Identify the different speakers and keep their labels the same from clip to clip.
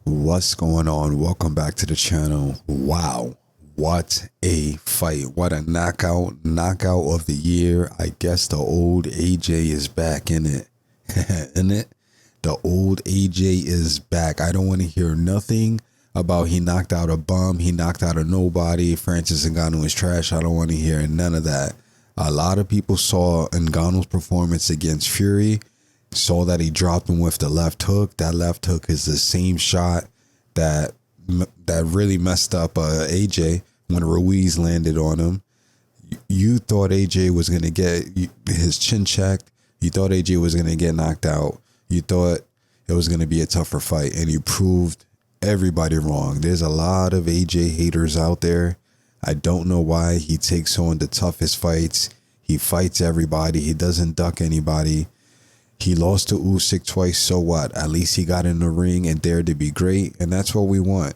Speaker 1: What's going on? Welcome back to the channel. Wow. What a fight. What a knockout. Knockout of the year. I guess the old AJ is back in it. In it? The old AJ is back. I don't want to hear nothing about he knocked out a bum. He knocked out a nobody. Francis Ngannou is trash. I don't want to hear none of that. A lot of people saw Ngannou's performance against Fury, saw that he dropped him with the left hook. That left hook is the same shot that really messed up AJ when Ruiz landed on him. You thought AJ was going to get his chin checked. You thought AJ was going to get knocked out. You thought it was going to be a tougher fight, and you proved everybody wrong. There's a lot of AJ haters out there. I don't know why he takes on the toughest fights. He fights everybody. He doesn't duck anybody. He lost to Usyk twice, so what? At least he got in the ring and dared to be great, and that's what we want.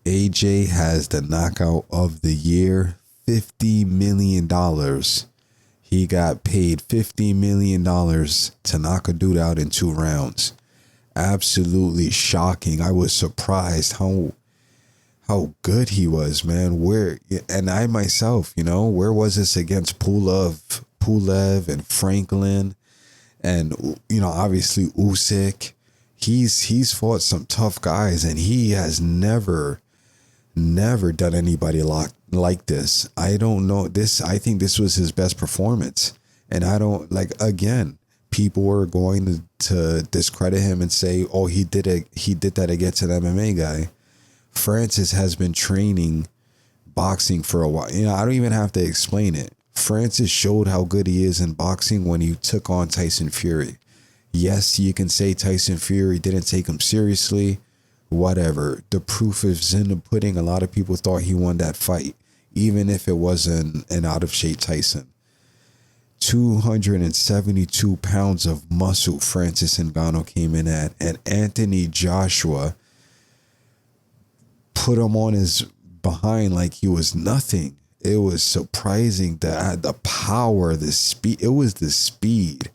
Speaker 1: AJ has the knockout of the year, $50 million. He got paid $50 million to knock a dude out in 2 rounds. Absolutely shocking. I was surprised how good he was, man. And I myself, where was this against Pulev and Franklin? And, obviously Usyk, he's fought some tough guys, and he has never done anybody like this. I don't know this. I think this was his best performance. And I don't again, people were going to discredit him and say, oh, he did that against an MMA guy. Francis has been training boxing for a while. I don't even have to explain it. Francis showed how good he is in boxing when he took on Tyson Fury. Yes, you can say Tyson Fury didn't take him seriously. Whatever. The proof is in the pudding. A lot of people thought he won that fight, even if it wasn't an out-of-shape Tyson. 272 pounds of muscle Francis Ngannou came in at, and Anthony Joshua put him on his behind like he was nothing. It was surprising that the power, the speed. It was the speed.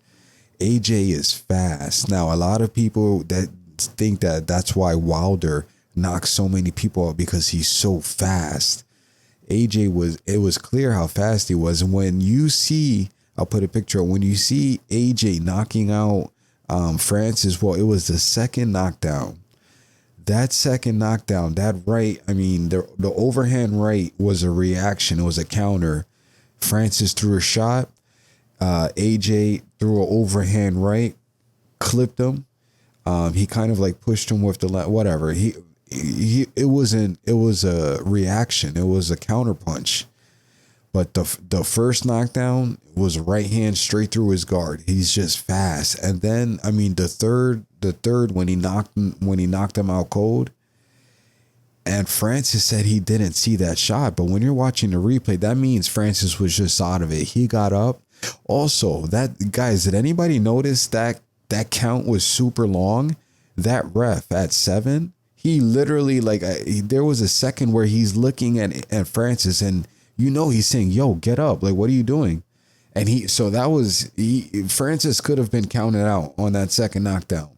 Speaker 1: AJ is fast. Now, a lot of people that think that that's why Wilder knocks so many people out, because he's so fast. It was clear how fast he was. And when you see, I'll put a picture, when you see AJ knocking out Francis, well, it was the second knockdown. That second knockdown, that right, the overhand right was a reaction. It was a counter. Francis threw a shot. AJ threw an overhand right, clipped him. He kind of pushed him with the left, whatever. It was a reaction. It was a counter punch. But the first knockdown was right hand straight through his guard. He's just fast. And then the third when he knocked him out cold. And Francis said he didn't see that shot. But when you're watching the replay, that means Francis was just out of it. He got up. Also, guys, did anybody notice that count was super long? That ref at 7, he literally there was a second where he's looking at Francis, and he's saying, yo, get up. What are you doing? And Francis could have been counted out on that second knockdown.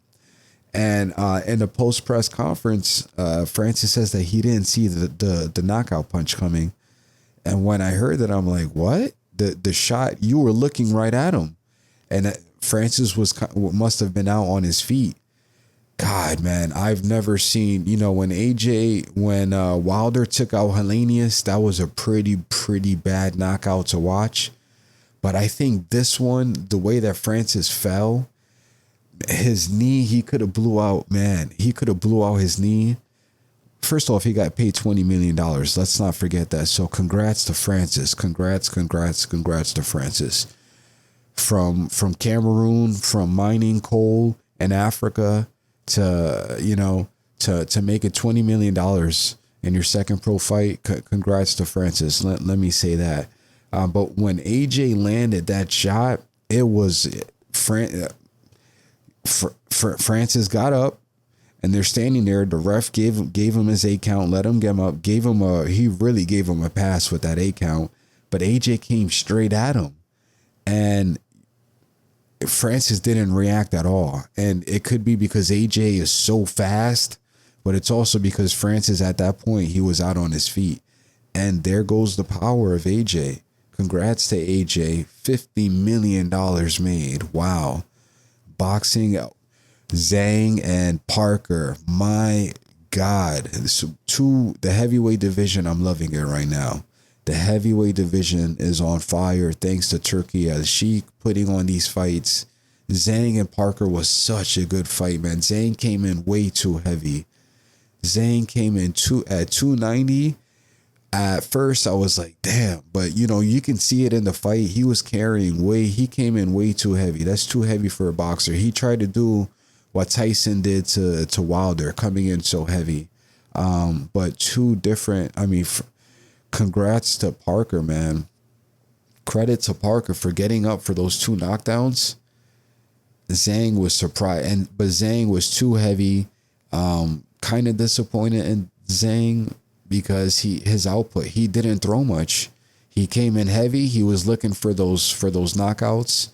Speaker 1: And in the post press conference, Francis says that he didn't see the knockout punch coming. And when I heard that, I'm like, what? The shot, you were looking right at him. And Francis must have been out on his feet. God, man, I've never seen, when Wilder took out Helenius, that was a pretty bad knockout to watch. But I think this one, the way that Francis fell, his knee, he could have blew out, man. He could have blew out his knee. First off, he got paid $20 million. Let's not forget that. So congrats to Francis. Congrats to Francis. From Cameroon, from mining coal in Africa to making $20 million in your second pro fight. Congrats to Francis. Let me say that. But when AJ landed that shot, it was Francis got up, and they're standing there. The ref gave him his 8 count, let him get him up, he really gave him a pass with that 8 count. But AJ came straight at him, and Francis didn't react at all. And it could be because AJ is so fast, but it's also because Francis at that point, he was out on his feet. And there goes the power of AJ. Congrats to AJ. $50 million made. Wow. Boxing, Zhang and Parker. My God. So the heavyweight division, I'm loving it right now. The heavyweight division is on fire thanks to Turkey as she putting on these fights. Zhang and Parker was such a good fight, man. Zhang came in way too heavy. Zhang came in at 290. At first, I was like, damn. But, you know, you can see it in the fight. He was he came in way too heavy. That's too heavy for a boxer. He tried to do what Tyson did to Wilder, coming in so heavy. But two different, congrats to Parker, man. Credit to Parker for getting up for those two knockdowns. Zhang was surprised, but Zhang was too heavy. Kind of disappointed in Zhang because his output, he didn't throw much. He came in heavy. He was looking for those knockouts.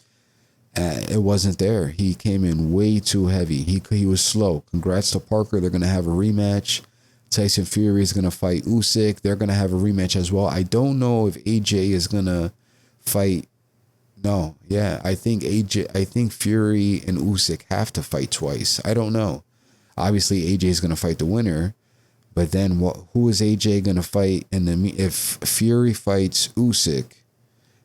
Speaker 1: It wasn't there. He came in way too heavy. He was slow. Congrats to Parker. They're gonna have a rematch. Tyson Fury is gonna fight Usyk. They're gonna have a rematch as well. I don't know if AJ is gonna fight. No, yeah, I think Fury and Usyk have to fight twice. I don't know. Obviously, AJ is gonna fight the winner, but then who is AJ gonna fight? If Fury fights Usyk,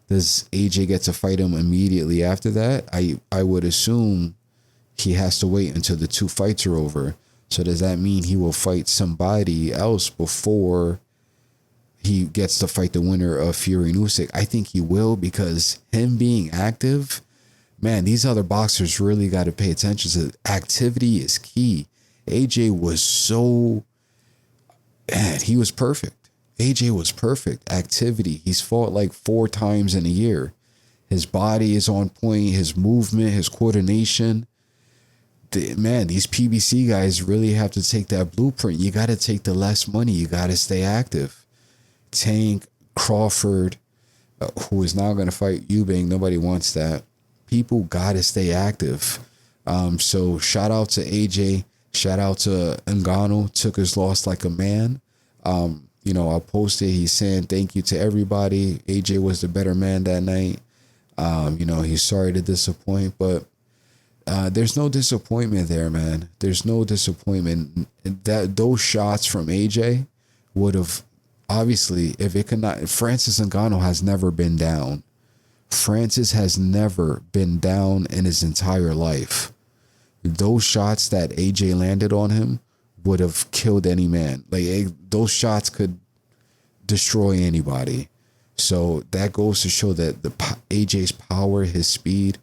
Speaker 1: does AJ get to fight him immediately after that? I would assume he has to wait until the two fights are over. So does that mean he will fight somebody else before he gets to fight the winner of Fury and Usyk? I think he will, because him being active, man, these other boxers really got to pay attention to activity is key. AJ was he was perfect. AJ was perfect. Activity. He's fought like 4 times in a year. His body is on point. His movement, his coordination. Man, these PBC guys really have to take that blueprint. You got to take the less money. You got to stay active. Tank, Crawford, who is now going to fight Eubank. Nobody wants that. People got to stay active. So shout out to AJ. Shout out to Ngannou. Took his loss like a man. I posted. He's saying thank you to everybody. AJ was the better man that night. He's sorry to disappoint, but there's no disappointment there, man. There's no disappointment. Those shots from AJ would have, obviously, if it could not. Francis Ngannou has never been down. Francis has never been down in his entire life. Those shots that AJ landed on him would have killed any man. Like, those shots could destroy anybody. So that goes to show that AJ's power, his speed,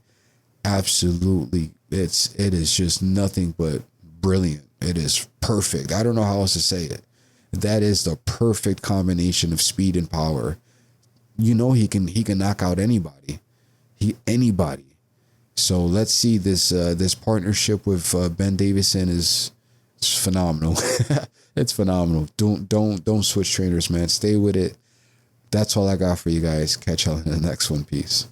Speaker 1: absolutely, it is just nothing but brilliant. It is perfect. I don't know how else to say it. That is the perfect combination of speed and power. He can knock out anybody. Anybody. So let's see this partnership with Ben Davison it's phenomenal. It's phenomenal. Don't switch trainers, man. Stay with it. That's all I got for you guys. Catch y'all in the next one. Peace.